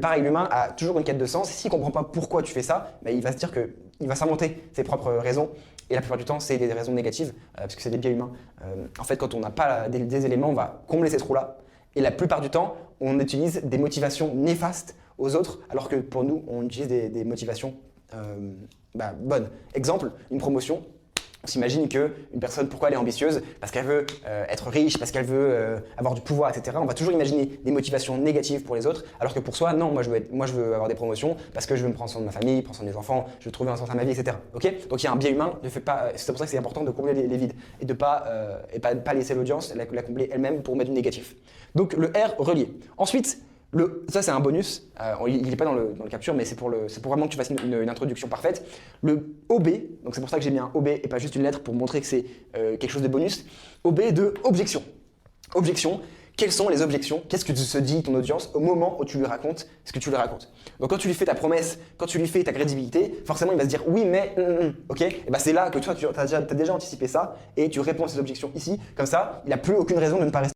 Pareil, l'humain a toujours une quête de sens. S'il ne comprend pas pourquoi tu fais ça, bah, il va se dire qu'il va s'inventer ses propres raisons. Et la plupart du temps, c'est des raisons négatives, parce que c'est des biais humains. En fait, quand on n'a pas des éléments, on va combler ces trous-là. Et la plupart du temps, on utilise des motivations néfastes aux autres, alors que pour nous, on utilise des motivations bonnes. Exemple, une promotion. On s'imagine qu'une personne, pourquoi elle est ambitieuse? Parce qu'elle veut être riche, parce qu'elle veut avoir du pouvoir, etc. On va toujours imaginer des motivations négatives pour les autres, alors que pour soi, non, moi je veux avoir des promotions parce que je veux me prendre soin de ma famille, prendre soin des enfants, je veux trouver un sens à ma vie, etc. Okay, donc il y a un biais humain, c'est pour ça que c'est important de combler les vides et de pas laisser l'audience la combler elle-même pour mettre du négatif. Donc le R relié. Ensuite, ça c'est un bonus, il n'est pas dans le capture, mais c'est pour vraiment que tu fasses une introduction parfaite. Le OB, donc c'est pour ça que j'ai mis un OB et pas juste une lettre pour montrer que c'est quelque chose de bonus. OB de objection. Objection, quelles sont les objections? Qu'est-ce que se dit ton audience au moment où tu lui racontes ce que tu lui racontes? Donc quand tu lui fais ta promesse, quand tu lui fais ta crédibilité, forcément il va se dire oui mais ok, et ben c'est là que toi tu as déjà anticipé ça et tu réponds à ces objections ici, comme ça il n'a plus aucune raison de ne pas rester